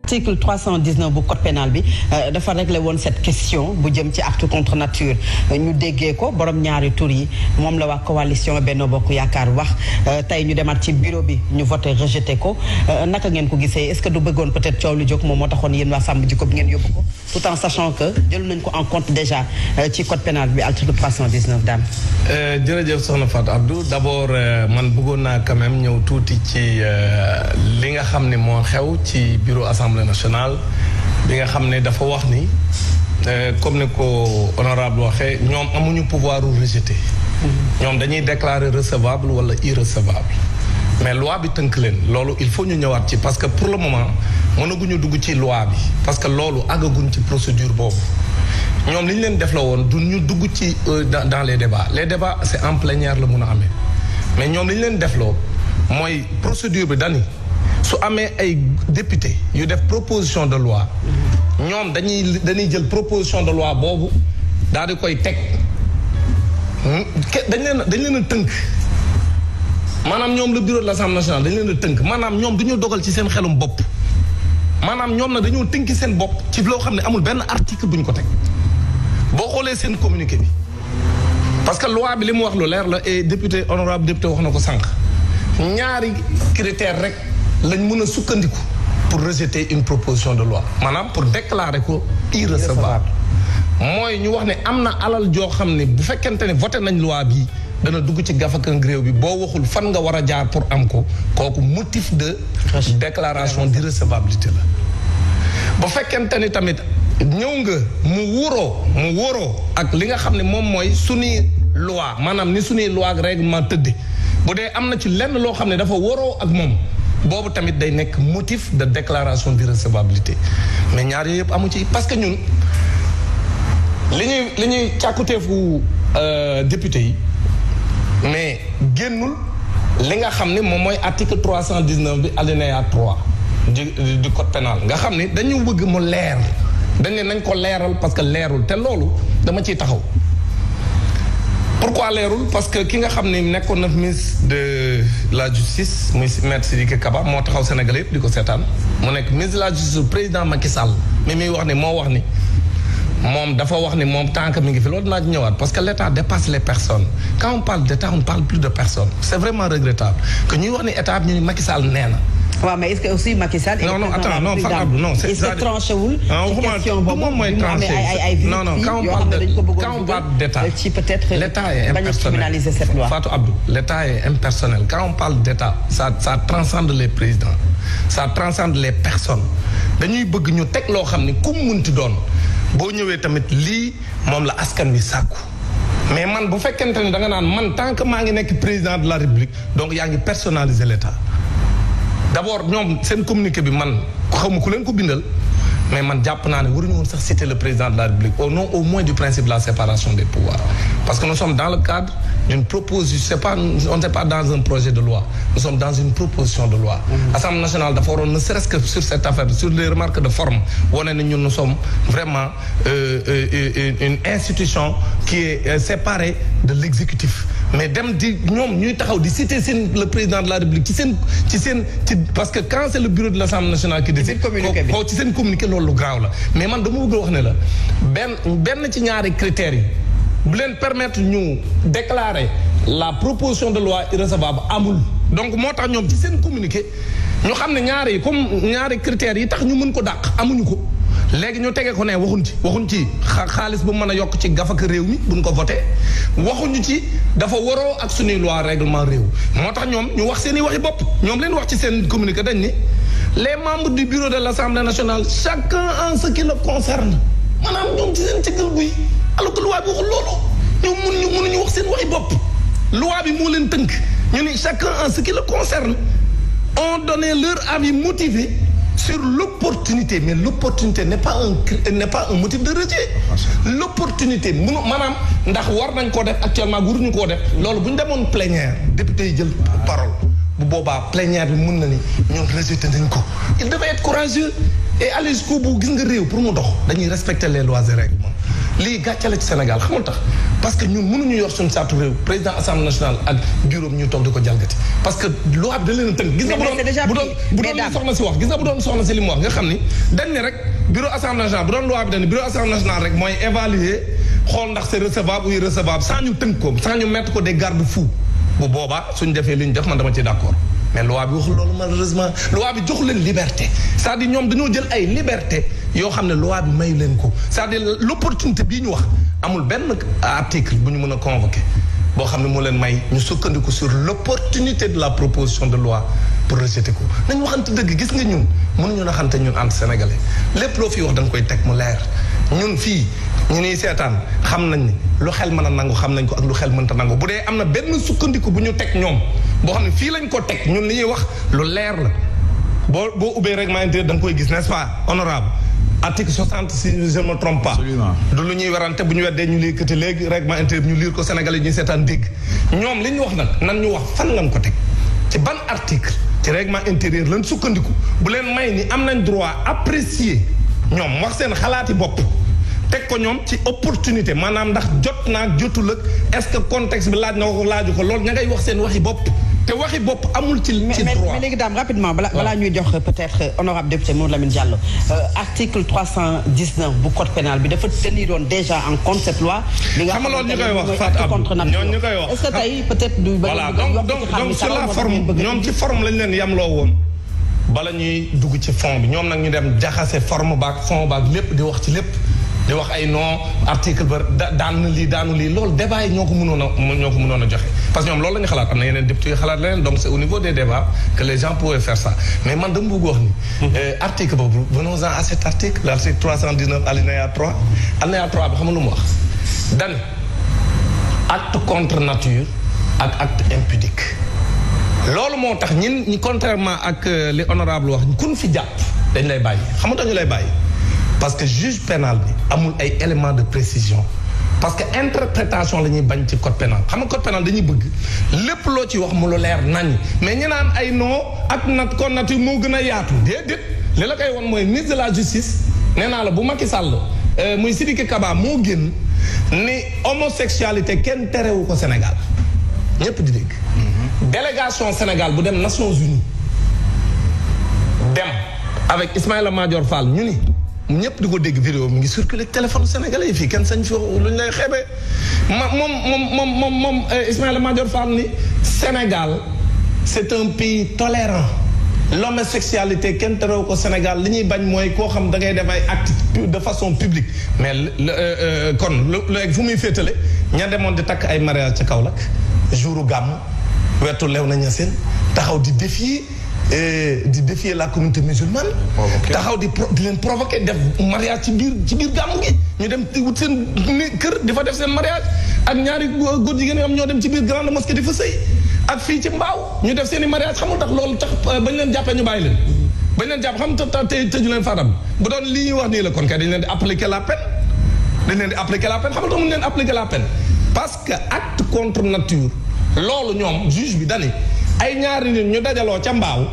article 319 bu code pénal bi dafa réglé woon cette question bu jëm ci acte contre nature ñu déggee ko borom ñaari tur yi moom la waa coalition Benno Bokk Yaakaar wax tey ñu demaat ci bureau bi ñu voté rejeté ko naka ngeen ko gisee est-ce que du bëggoon peut-être coow lu jóg moom moo taxoon yéen waa sàmm jikko bi ngeen yóbbu ko tout en sachant que jël nañ ko en compte déjà ci code pénal bi article 319 daam. jërëjëf soxna Fatou Abdou d'abord man bëggoon naa quand même ñëw tuuti ci li nga xam ne moo xew ci bureau assemblée nationale bi nga xam ne dafa wax ni comme ni ko honorable waxee ñoom amuñu pouvoir u rejeter ñoom dañuy déclarer recevable wala irrecevable mais loi bi tënk leen loolu il faut ñu ñëwaat ci parce que pour le moment mënaguñu dugg ci loi bi parce que loolu àggaguñ ci procédure boobu ñoom li ñu leen def la woon du ñu dugg ci dans les débats c'est en plénière la mun a amee mais ñoom li ñu leen def loo mooy procédure bi dani su amee ay député yu def proposition de loi ñoom dañuy jël proposition de loi boobu daal di koy teg dañ leen a tënk maanaam ñoom le bureau de l'Assemblée nationale dañ leen a tënk maanaam ñoom du ñu dogal ci seen xelum bopp maanaam ñoom nag dañoo tënki seen bopp ci loo xam ne amul benn article bu ñu ko teg boo xoolee seen communiqué bi parce que loi bi li mu wax lu leer la et député honorable député wax na ko sànq ñaari critère rek lañ mën a sukkandiku pour rejeter une proposition de loi maanaam pour déclarer ko irrecevable mooy ñu wax ne am na alal joo xam ne bu fekkente ne voté nañ loi bi dana dugg ci gafaka réew bi boo waxul fan nga war a jaar pour am ko kooku motif de déclaration d'irrecevabilité la bu fekkente ni tamit ñëw nga mu wóoroo ak li nga xam ne moom mooy suñuy loi maanaam ni suñuy loi ak règlement tëdde bu dee am na ci lenn loo xam ne dafa wóoroo ak moom boobu tamit day nekk motif de déclaration d'irrecevabilité mais ñaar yooyu yëpp amu ci parce que ñun li ñuy càkkuteefu député yi mais génnul li nga xam ne moom mooy article 319 bi alinéa 3 du code pénal nga xam ne dañu bëgg mu leer dañ ne nañ ko leeral parce que leerul te loolu dama ciy taxaw pourquoi leerul parce que ki nga xam ne nekkoon na ministre de la justice muy maître Sidiki Kaba moo taxaw Sénégal yëpp di ko seetaan mu nekk ministre de la justice président Macky Sall mi muy wax ni moo wax ni moom dafa wax ni moom tant que mi ngi fi loolu dinaa ci ñëwaat parce que l'État dépasse les personnes quand on parle d'État on parle plus de personnes c'est vraiment regrettable que ñuy wax ni État bi ñu Macky Sall nee na. waaw mais est-ce que aussi Macky Sall. non attends non Fatou Abdou non c'est ça. tranché wul. ci question boobu moom mooy tranché non quand on parle d'État ci peut-être l'État est impersonnel Fatou Abdou l'État est impersonnel quand on parle d'État ça transcende les présidents ça transcende les personnes dañuy bëgg ñu teg loo xam ni ku mu munti doon boo ñëwee tamit lii moom la askan wi sàkku mais man bu fekkente ni da nga naan man tant que maa ngi nekk président de la République donc yaa ngi personnaliser l'État d'abord ñoom seen communiqué bi man xawma ku leen ko bindal mais man jàpp naa ne waruñu woon sax citer le président de la République au nom au moins du principe de la séparation des pouvoirs parce que nous sommes dans le cadre d'une proposition on n'est pas dans un projet de loi nous sommes dans une proposition de loi Assemblée nationale dafa waroon ne serait-ce que sur cette affaire sur les remarques de forme wane ne ñun nous sommes vraiment une institution qui est séparée de l'exécutif mais dem di ñoom ñuy taxaw di citer le président de la République ci parce que quand c'est le bureau de l'Assemblée nationale qui décide ci seen communiqué loolu lu graaw la mais man dama bëgg a wax ne la benn ci ñaari critères yi bu leen permettre ñu déclarer la proposition de loi irrecevable amul donc moo tax ñoom ci seen communiqué ñu xam ne ñaari critères yi tax ñu mën ko dàq amuñu ko léegi ñu tegee ko ne waxuñ ci xaalis bu mën a yokk ci gafaka réew mi buñ ko voté waxuñu ci dafa waroo ak suñuy loi règlement réew moo tax ñoom ñu wax seen i waxi bopp ñoom leen wax ci seen communiqué dañ ni les membres du bureau de l'Assemblée nationale chacun en ce qui le concerne maanaam ñoom ci seen cëggal guy alors que loi bi waxul loolu ñoom mënuñu wax seen waxi bopp loi bi moo leen tënk ñu ni chacun en ce qui le concerne ont donné leur avis motivé sur l'opportunité mais l'opportunité n'est pas un motif de rejet l'opportunité maanaam ndax war nañ koo def actuellement waruñu koo def loolu bu ñu demoon plénière député yi jël parole bu boobaa plénière bi mën na ni ñoom rejeté nañ ko il devait être courageux et aller jusqu'au bout gis nga réew pour mu dox dañuy respecter les lois et règlements lii gàcce la ci Sénégal xamul tax parce que ñun mënuñu yor suñu saatu réew président assemblée nationale ak bureau ñu toog di ko jalgati parce que loi bi da leen a tënk. gis nga bu doon soxna si wax gis nga bu doon soxna si li mu wax nga xam ni dañ ne rek bureau assemblée nationale bu doon loi bi dañ ne bureau assemblée nationale rek mooy évaluer xool ndax c'est recevable ou irrecevable sans ñu tënk ko sans ñu mettre ko des garde-fous bu boobaa suñ defee li ñu def man dama ci d'accord mais loi bi waxul loolu malheureusement loi bi jox leen liberté c'est-à-dire ñoom dañoo jël ay liberté yoo xam ne loi bi may leen ko c'est-à-dire l'opportunité bii ñu wax amul benn article bu ñu mën a convoquer boo xam ne moo leen may ñu sukkandiku sur l'opportunité de la proposition de loi pour rejeter ko nañ waxante dëgg gis nga ñun mënuñu naxante ñun entre sénégalais lépp loo fi wax da nga koy teg mu leer ñun fii ñu niy seetaan xam nañ ni lu xel mën a nangu xam nañ ko ak lu xel mënta nangu bu dee am na benn sukkandiku bu ñu teg ñoom boo xam ne fii lañ ko teg ñun li ñuy wax lu leer la boo ubbee règlement intérieur da nga koy gis n'est-ce pas honorable article 60 si je ne me trompe pas du lu ñuy werante bu ñu weddee ñu lii këti léegi règlement intérieur ñu liir ko Sénégalais ñuy seetaan dégg ñoom li ñu wax nag nan ñu wax fan lañ ko teg ci ban article ci règlement intérieur lañ sukkandiku bu leen may ni am nañ droit apprécier ñoom wax seen xalaati bopp teg ko ñoom ci opportunité maanaam ndax jot naag jotul ak est-ce que contexte bi laaj na ko laaju ko loolu ña ngay wax seen waxi bopp te waxi bopp amul ci droit mais léegi daam rapidement balaa ñuy jox peut-être honorable député Mamadou Lamine Diallo article 319 bu code pénal bi dafa teniroon déjà en compte cette loi li nga xam loolu ñu koy wax Fatou Abdou ñoom ñu koy wax est-ce que tey peut-être du voilà donc sur la forme ñoom ci forme lañ leen yamloo woon bala ñuy dugg ci fond bi ñoom nag ñu dem jaxase forme baak fond baak lépp di wax ci lépp di wax ay non article ba daanu lii loolu débat yi ñoo ko mënoon a joxe parce que ñoom loolu la ñu xalaat am na yeneen député yu xalaat leneen donc c'est au niveau des débats que les gens pouvaient faire ça mais man dama bëgg wax ni article boobu venons-en à cet article l'article 319 alinéa 3 alinéa 3 bi xam nga lu mu wax dan acte contre nature ak acte impudique loolu moo tax ñi contrairement ak li honorable wax kun fi jàpp dañ lay bàyyi xam nga dañu lay bàyyi parce que juge pénal bi amul ay éléments de précision parce que interprétation la ñuy bañ ci code pénal xam nga code pénal dañuy bëgg lépp loo ci wax mu lu leer nañ mais ñu naan ay non ak nat kon nature moo gën a yaatu déedéet li la koy won mooy ministre de la justice nee naa la bu Macky Sall muy Sidiki Kaba moo génn ni homosexualité kenn terewu ko Sénégal ñépp di dégg délégation Sénégal bu dem Nations Unies dem avec Ismaïla Madior Fall ñu ni ñëpp di ko dégg vidéo mi ngi circulé téléphone sénégalais yi fii kenn sañ fi lu ñu lay xeebee moom Ismaïla Madior Fall ni Sénégal c'est un pays tolérant l'homosexualité kenn terew ko Sénégal li ñuy bañ mooy koo xam da ngay def ay actes de façon publique mais kon léegi fu muy féetale ña demoon di takk ay mariage ca Kaolack jouru gàmm wetu lew na ña seen taxaw di défier la communauté musulmane taxaw di leen provoquer def mariage ci biir gàmmu gi ñu dem wut seen kër di fa def seen mariage ak ñaari góor jigéen yoo xam ñoo dem ci biir grande mosquée di fa sëy ak fii ci mbaaw ñu def seen i mariage xamul tax loolu tax bañ leen jàppee ñu bàyyi leen bañ leen jàpp xam tëju leen fatam bu doon li ñuy wax nii la kon kay dañ leen di appliquer la peine xamul tax mun leen appliquer la peine parce que acte contre nature loolu ñoom juge bi dani ay ñaari nit ñu dajaloo ca mbaaw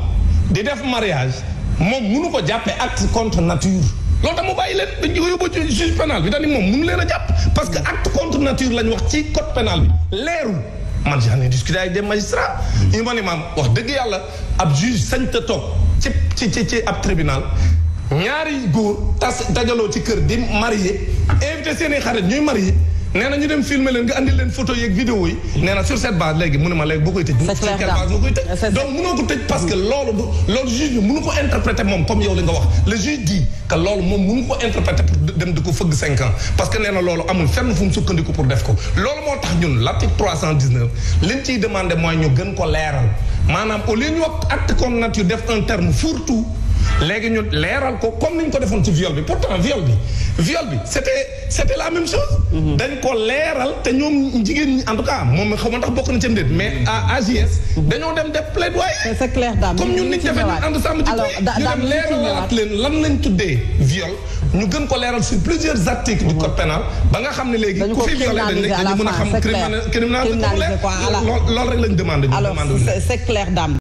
di def mariage moom mënu ko jàppee acte contre nature loolu tax mu bàyyi leen dañ ko yóbbu ci juge pénal bi dañ moom mënu leen a jàpp parce que acte contre nature lañ wax ci code pénal bi leerul man j'en ai discuté avec des magistrats ñu ma ni maam wax dëgg yàlla ab juge sañ ta toog ci ab tribunal ñaari góor dajaloo ci kër di marié invité seen i xarit ñuy marié nee na ñu dem filmer leen nga andi leen photo yeeg vidéo yi nee na sur cette base léegi mu ne ma léegi boo koy tëj sur quelle base nga koy tëj donc mënoo ko tëj parce que loolu juge bi mënu ko interpréter moom comme yow li nga wax le juge dit que loolu moom mënu ko interpréter pour dem di ko fëgg 5 ans parce que nee na loolu amul fenn fu mu sukkandiku pour def ko loolu moo tax ñun l'article 319 liñ ciy demandé mooy ñu gën ko leeral maanaam au lieu ñu wax acte contre nature def un terme fourre-tout léegi ñu leeral ko comme ni ñu ko defoon ci viol bi pourtant viol bi c'était la même chose. dañ ko leeral te ñoom jigéen ñi en tout cas moom xaw ma ndax bokk na ci ndéet mais à AJS dañoo dem def plaidoyer. c'est clair daam comme ñun niñ defee ñu ànd sàmm ci ñu dem leeralaat leen lan lañ tuddee viol ñu gën ko leeral sur plusieurs articles du code pénal ba nga xam ne léegi ku fi violé dañu mën a xam criminalisé ko leer loolu rek lañ demandé. alors c'est clair daam